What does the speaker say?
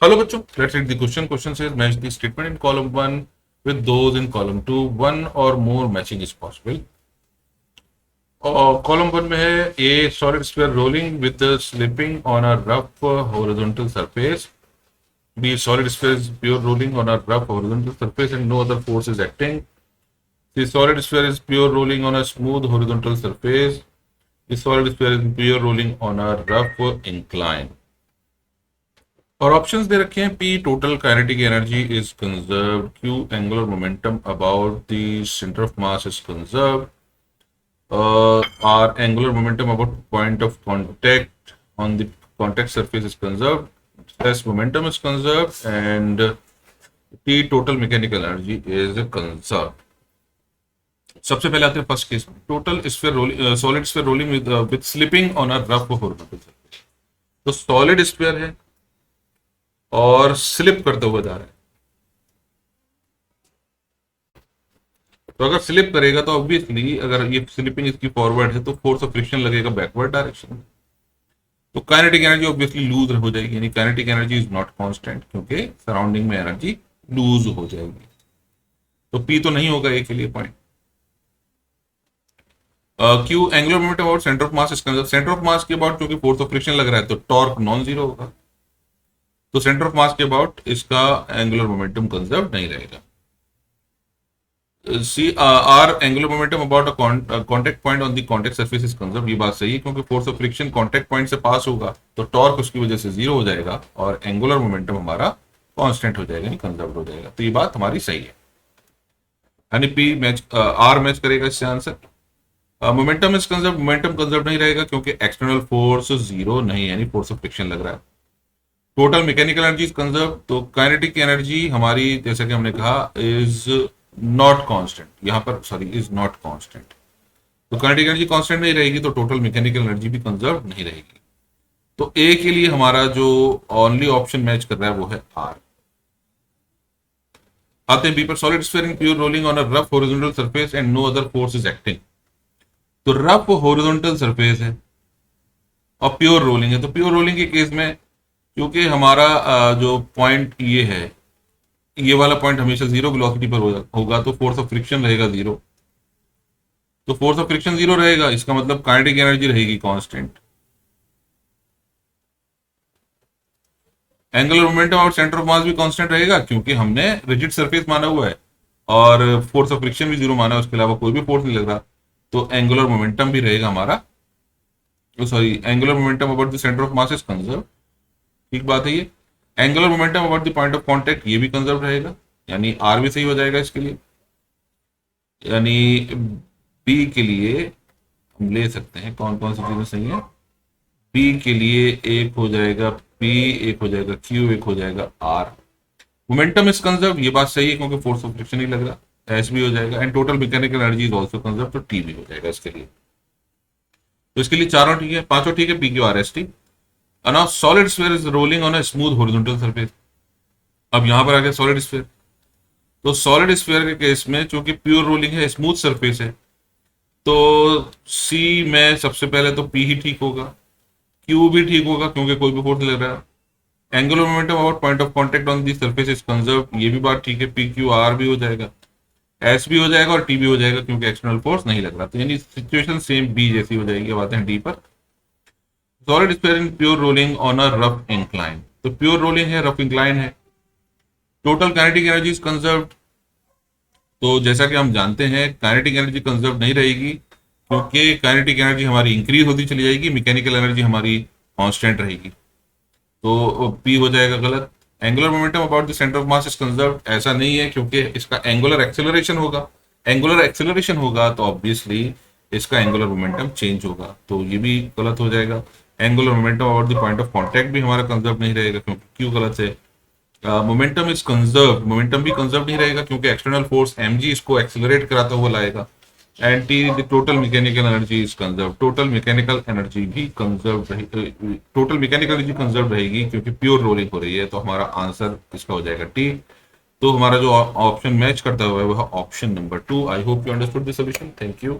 Hello, bachcho. Let's read the question. Question says match the statement in column 1 with those in column 2. One or more matching is possible. और column 1 में है A solid sphere rolling with slipping on a rough horizontal surface. B solid sphere is pure rolling on a rough horizontal surface and no other force is acting. C solid sphere is pure rolling on a smooth horizontal surface. D solid sphere is pure rolling on a rough incline. और options दे रखे हैं. P total kinetic energy is conserved. Q angular momentum about the centre of mass is conserved. Our angular momentum about point of contact on the contact surface is conserved. S momentum is conserved, and T total mechanical energy is conserved. सबसे पहले आते हैं first case में. Total sphere rolling, solid sphere rolling with slipping on a rough horizontal surface. तो solid sphere है और slip करते हुए जा रहा है. तो अगर स्लिप करेगा तो ऑब्वियसली अगर ये स्लिपिंग इसकी फॉरवर्ड है तो फोर्स ऑफ फ्रिक्शन लगेगा बैकवर्ड डायरेक्शन में. तो काइनेटिक एनर्जी ऑब्वियसली लूज हो जाएगी. यानी kinetic energy is not constant क्योंकि सराउंडिंग में एनर्जी लूज हो जाएगी. तो पी तो नहीं होगा ए के लिए point. Q angular momentum about centre of mass is conserve. Centre of mass के अबाउट क्योंकि फोर्स ऑफ फ्रिक्शन लग रहा है तो टॉर्क नॉन जीरो होगा. तो सेंटर ऑफ मास के अबाउट इसका एंगुलर मोमेंटम कंजर्व नहीं रहेगा. C R angular momentum about contact point on the contact surface is conserve. ये बात सही है क्योंकि force of friction contact point से पास होगा तो टॉर्क उसकी वजह से जीरो हो जाएगा और एंगुलर मोमेंटम हमारा कांस्टेंट हो जाएगा, कंजर्व हो जाएगा. तो ये बात हमारी सही है. यानी पी मैच आर मैच करेगा इससे answer. Momentum is conserve. Momentum conserve नहीं रहेगा क्योंकि एक्सटर्नल फोर्स जीरो नहीं है यानी फोर्स ऑफ फ्रिक्शन लग रहा है. Total mechanical energy is conserve. तो काइनेटिक एनर्जी हमारी जैसा कि हमने कहा इज नॉट कांस्टेंट. यहां पर सॉरी इज नॉट कांस्टेंट. तो काइनेटिक एनर्जी कांस्टेंट नहीं रहेगी तो टोटल मैकेनिकल एनर्जी भी कंजर्व नहीं रहेगी. तो ए के लिए हमारा जो ओनली ऑप्शन मैच कर रहा है वो है आर. आते हैं बी पर. Solid sphere in pure rolling on a rough horizontal surface and no other force is acting. तो रफ हॉरिजॉन्टल सरफेस है और प्योर रोलिंग है. तो प्योर रोलिंग के केस में क्योंकि हमारा जो पॉइंट ये है, ये वाला पॉइंट हमेशा जीरो वेलोसिटी पर होगा तो फोर्स ऑफ फ्रिक्शन रहेगा जीरो. तो फोर्स ऑफ फ्रिक्शन जीरो रहेगा इसका मतलब काइनेटिक एनर्जी रहेगी कांस्टेंट. एंगुलर मोमेंटम और सेंटर ऑफ मास भी कांस्टेंट रहेगा क्योंकि हमने रिजिड सरफेस माना हुआ है और फोर्स ऑफ फ्रिक्शन भी जीरो माना है, उसके अलावा कोई भी फोर्स नहीं लग रहा. तो एंगुलर मोमेंटम भी रहेगा हमारा. Sorry, angular momentum about the centre of mass is conserve. ठीक बात है ये. Angular momentum about the point of contact ये भी कंजर्व रहेगा यानी आर भी सही हो जाएगा इसके लिए. यानी बी के लिए हम ले सकते हैं कौन कौन सी चीजें सही है. बी के लिए एक हो जाएगा पी, एक हो जाएगा क्यू, एक हो जाएगा आर. मोमेंटम इज कंजर्व ये बात सही है क्योंकि फोर्स ऑफ फ्रिक्शन ही लग रहा. एस भी हो जाएगा and total mechanical energy is also conserve. तो टी भी हो जाएगा इसके लिए. तो इसके लिए चारों ठीक है, पांचों ठीक है. P Q R S T. now solid sphere is rolling on a smooth horizontal surface. अब यहां पर आ गया सॉलिड स्फीयर. तो सॉलिड स्फीयर के केस में चूंकि प्योर रोलिंग है, स्मूथ सरफेस है, तो सी में सबसे पहले तो पी ही ठीक होगा. क्यू भी ठीक होगा क्योंकि कोई भी फोर्स लग रहा है. Angular momentum about point of contact on the surface is conserve. ये भी बात ठीक है. पी क्यू आर भी हो जाएगा, एस भी हो जाएगा और टी भी हो जाएगा क्योंकि एक्सटर्नल फोर्स नहीं लग रहा. तो यानी सिचुएशन सेम बी जैसी हो जाएगी. अब आते हैं डी पर. Solid sphere in pure rolling on a rough incline. तो प्योर रोलिंग है, रफ इंक्लाइन है. Total kinetic energy is conserved. तो जैसा कि हम जानते हैं काइनेटिक एनर्जी कंजर्व नहीं रहेगी क्योंकि काइनेटिक एनर्जी हमारी इंक्रीज होती चली जाएगी, मैकेनिकल एनर्जी हमारी कांस्टेंट रहेगी. तो पी हो जाएगा गलत. Angular momentum about the centre of mass is conserve. ऐसा नहीं है क्योंकि इसका एंगुलर एक्सेलरेशन होगा. एंगुलर एक्सेलरेशन होगा तो ऑब्वियसली इसका एंगुलर मोमेंटम चेंज होगा. तो ये भी गलत हो जाएगा. Angular momentum about the point of contact भी हमारा कंजर्व नहीं रहेगा क्योंकि क्यू गलत है. Momentum is conserve. मोमेंटम भी कंजर्व नहीं रहेगा क्योंकि एक्सटर्नल फोर्स mg इसको एक्सेलरेट कराता हुआ लाएगा. And T the total mechanical energy is conserve. Total mechanical energy भी कंजर्व रहेगी. टोटल मैकेनिकल एनर्जी कंजर्व रहेगी क्योंकि प्योर रोलिंग हो रही है. तो हमारा आंसर इसका हो जाएगा टी. तो हमारा जो ऑप्शन मैच करता हुआ है वह option number 2. I hope you understood the solution. Thank you.